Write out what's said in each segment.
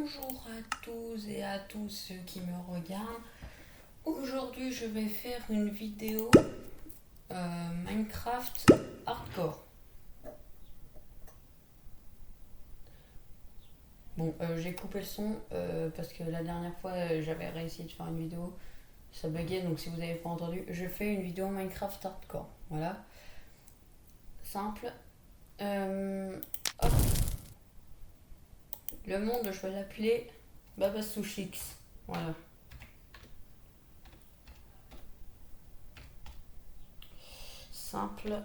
Bonjour à tous et à tous ceux qui me regardent. Aujourd'hui, je vais faire une vidéo Minecraft Hardcore. Bon, j'ai coupé le son parce que la dernière fois, j'avais réussi de faire une vidéo. Ça buguait, donc si vous n'avez pas entendu, je fais une vidéo Minecraft Hardcore. Voilà. Simple. Hop. Le monde, je vais l'appeler Babasouchix. Voilà. Simple,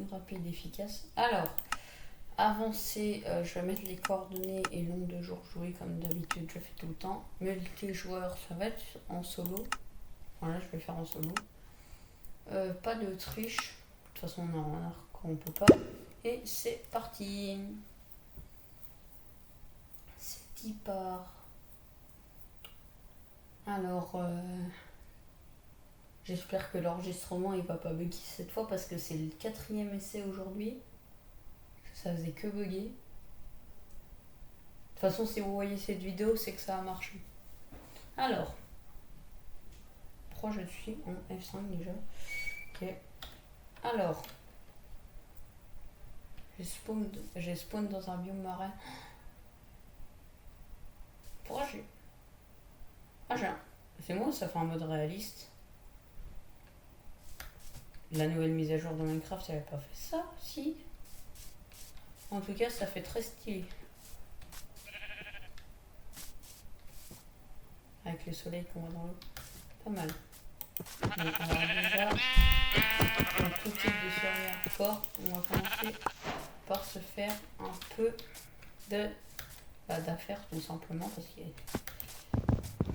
rapide, efficace. Alors, avancer, je vais mettre les coordonnées et le nombre de jours joués comme d'habitude, je fais tout le temps. Multijoueur, ça va être en solo. Voilà, je vais le faire en solo. Pas de triche. De toute façon, on en a qu'on peut pas. Et c'est parti. C'est y part. Alors, j'espère que l'enregistrement il va pas bugger cette fois parce que c'est le 4e essai aujourd'hui. Ça faisait que bugger. De toute façon, si vous voyez cette vidéo, c'est que ça a marché. Alors, pourquoi je suis en F5 déjà? Ok. Alors, j'ai spawn dans un biome marin. Pourquoi j'ai... Ah, c'est moi, ça fait un mode réaliste. La nouvelle mise à jour de Minecraft, ça avait pas fait ça, si. En tout cas, ça fait très stylé. Avec le soleil qu'on voit dans l'eau. Pas mal. Donc, on va déjà, pour tout type de survie hardcore, on va commencer par se faire un peu d'affaires tout simplement parce que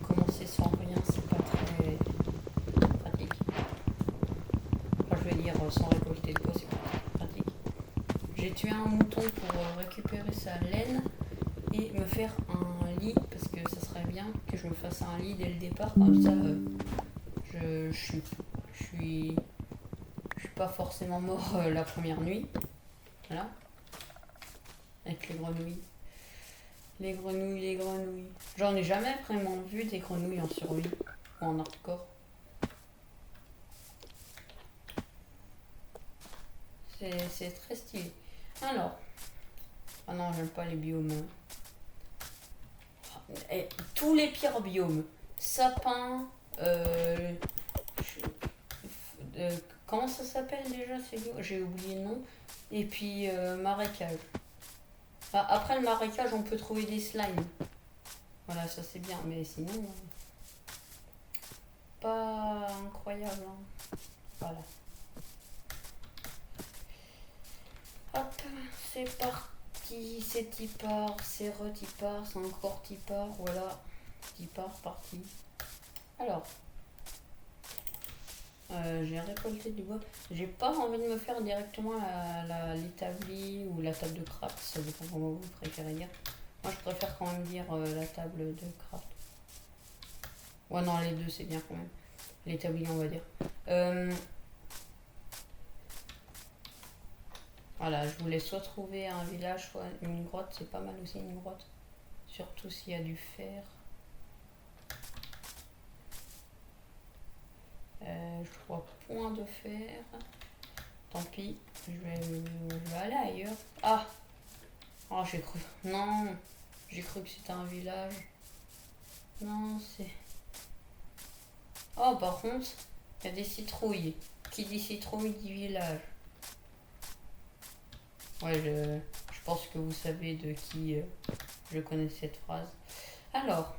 commencer sans rien c'est pas très pratique. Enfin, je vais dire sans récolter de quoi c'est pas très pratique. J'ai tué un mouton pour récupérer sa laine et me faire un lit parce que ça serait bien que je me fasse un lit dès le départ comme ça je suis pas forcément mort la première nuit. Voilà. Avec les grenouilles. Les grenouilles. J'en ai jamais vraiment vu des grenouilles en survie ou en hardcore. C'est très stylé. Alors. Ah non, j'aime pas les biomes. Et tous les pires biomes. Sapin. Comment ça s'appelle déjà? J'ai oublié le nom. Et puis marécage. Après le marécage, on peut trouver des slimes. Voilà, ça c'est bien, mais sinon, pas incroyable. Hein. Voilà. Hop, c'est parti. C'est tipar, c'est retipar, c'est encore tipar. Voilà, tipar, parti. Alors, j'ai récolté du bois. J'ai pas envie de me faire directement l'établi ou la table de craft, ça dépend comment vous préférez dire. Moi je préfère quand même dire la table de craft. Ouais non, les deux c'est bien quand même. L'établi on va dire. Voilà, je voulais soit trouver un village, soit une grotte, c'est pas mal aussi une grotte. Surtout s'il y a du fer. Je vois point de fer. Tant pis, je vais aller ailleurs. Ah! Oh, j'ai cru. Non! J'ai cru que c'était un village. Non, c'est... Oh, par contre, il y a des citrouilles. Qui dit citrouille dit village. Ouais, je pense que vous savez de qui je connais cette phrase. Alors,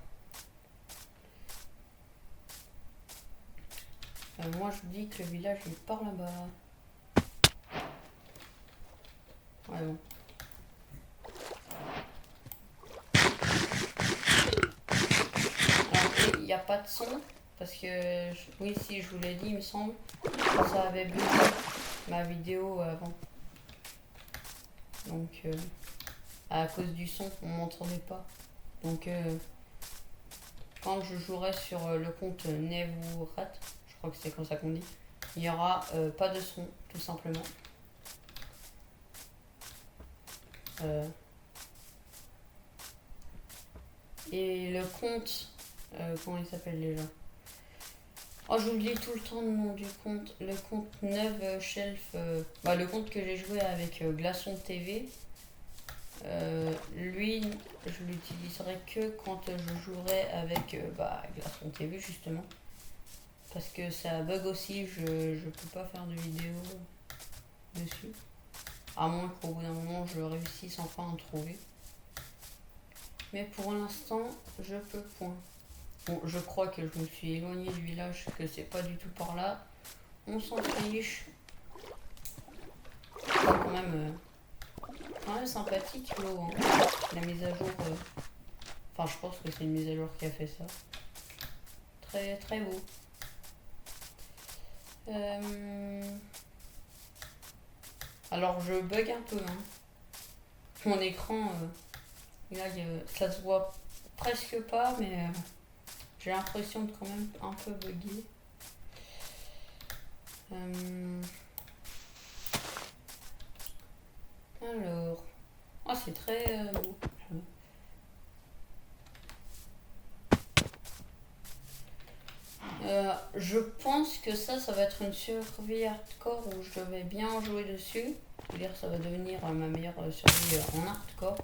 moi je dis que le village est par là-bas. Ouais, bon. Alors, il n'y a pas de son. Parce que, oui, si je vous l'ai dit, il me semble, ça avait bugué ma vidéo avant. Donc, à cause du son, on m'entendait pas. Donc, quand je jouerai sur le compte Nevurat, je crois que c'est comme ça qu'on dit, il n'y aura pas de son, tout simplement. Et le compte, comment il s'appelle déjà? Oh, j'oublie tout le temps le nom du compte. Le compte 9 Shelf. Le compte que j'ai joué avec Glaçon TV. Lui, je l'utiliserai que quand je jouerai avec Glaçon TV justement. Parce que ça bug aussi, je peux pas faire de vidéo dessus. À moins qu'au bout d'un moment je réussisse enfin à en trouver. Mais pour l'instant, je peux point. Bon, je crois que je me suis éloigné du village, que c'est pas du tout par là. On s'en fiche. C'est quand même sympathique l'eau. Hein. La mise à jour. Enfin, je pense que c'est une mise à jour qui a fait ça. Très très beau. Alors je bug un peu. Hein. Mon écran, là, ça se voit presque pas, mais j'ai l'impression de quand même un peu bugger. Alors, c'est très beau. Je pense que ça va être une survie hardcore où je vais bien jouer dessus. C'est-à-dire ça va devenir ma meilleure survie en hardcore.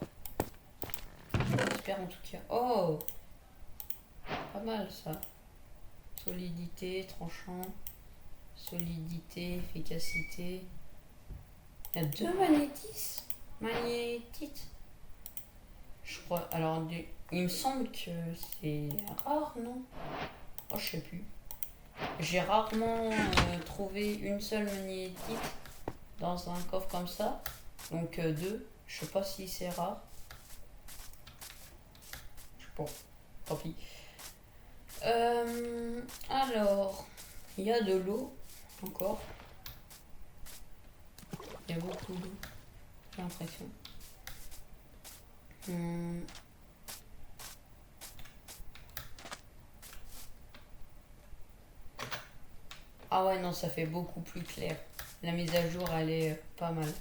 J'espère en tout cas. Oh, pas mal ça. Solidité, tranchant. Solidité, efficacité. Il y a 2 magnétites. Je crois. Alors, il me semble que c'est rare, non? Oh, je sais plus. J'ai rarement trouvé une seule magnétite dans un coffre comme ça. Donc 2. Je sais pas si c'est rare. Bon, tant pis. Alors, il y a de l'eau encore. Il y a beaucoup d'eau, j'ai l'impression. Ah ouais, non, ça fait beaucoup plus clair. La mise à jour, elle est pas mal.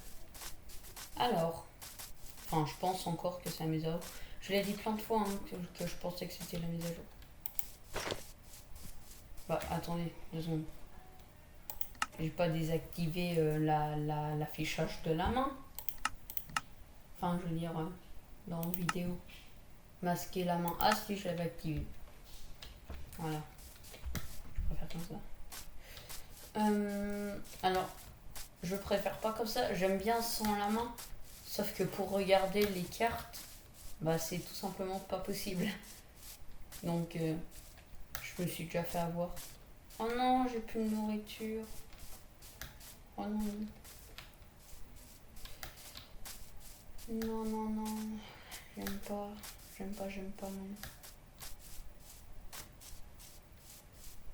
Alors, enfin, je pense encore que c'est la mise à jour. Je l'ai dit plein de fois que je pensais que c'était la mise à jour. Attendez, 2 secondes. J'ai pas désactivé l'affichage de la main. Enfin, je veux dire, dans la vidéo. Masquer la main. Ah si, je l'avais activé. Voilà. Je préfère comme ça. Alors, je préfère pas comme ça. J'aime bien sans la main. Sauf que pour regarder les cartes, c'est tout simplement pas possible. Donc, je me suis déjà fait avoir. Oh non, j'ai plus de nourriture. Oh non. Non. J'aime pas.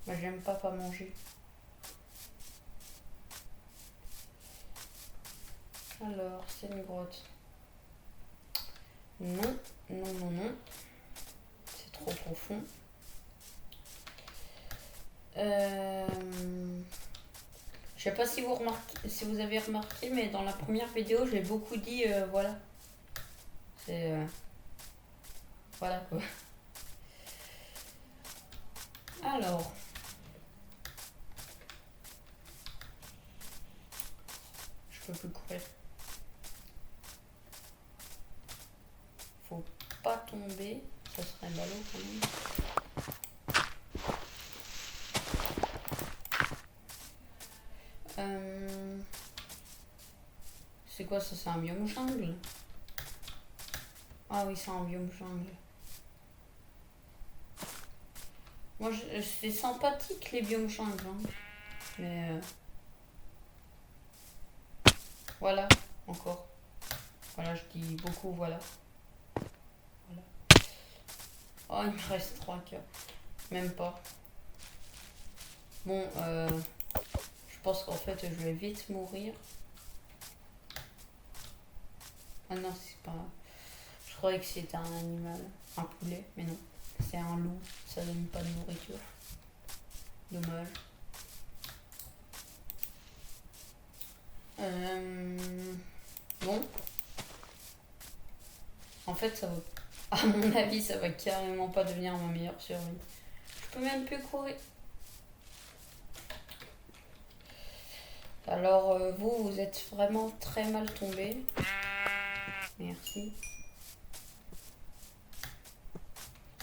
Non. J'aime pas manger. Alors, c'est une grotte. Non. C'est trop profond. Je sais pas si vous avez remarqué, mais dans la première vidéo, j'ai beaucoup dit voilà. C'est voilà quoi. Alors, je peux plus courir. Faut pas tomber, ça serait ballot quand même. C'est quoi ça? C'est un biome jungle? Ah oui, c'est un biome jungle. Moi, c'est sympathique les biomes jungle. Hein. Mais voilà, encore. Voilà, je dis beaucoup, voilà. Oh, il me reste 3 cœurs. Même pas. Bon, je pense qu'en fait, je vais vite mourir. Ah non, c'est pas... Je croyais que c'était un animal, un poulet, mais non. C'est un loup, ça donne pas de nourriture. Dommage. Bon. En fait, ça vaut À mon avis, ça va carrément pas devenir ma meilleure survie. Je peux même plus courir. Alors, vous êtes vraiment très mal tombé. Merci.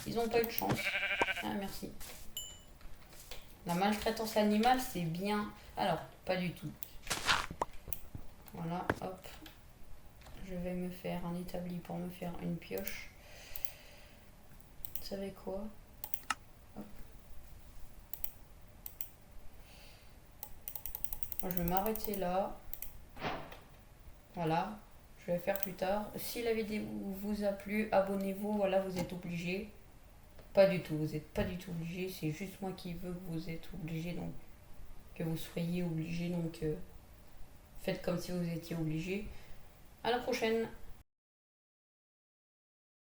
Ils ont pas eu de chance. Ah, merci. La maltraitance animale, c'est bien. Alors, pas du tout. Voilà, hop. Je vais me faire un établi pour me faire une pioche. Vous savez quoi? Hop. Moi, je vais m'arrêter là. Voilà. Je vais faire plus tard. Si la vidéo vous a plu, abonnez-vous. Voilà, vous êtes obligés. Pas du tout, vous n'êtes pas du tout obligés. C'est juste moi qui veux que vous êtes obligés. Donc, que vous soyez obligés. Donc, faites comme si vous étiez obligés. À la prochaine.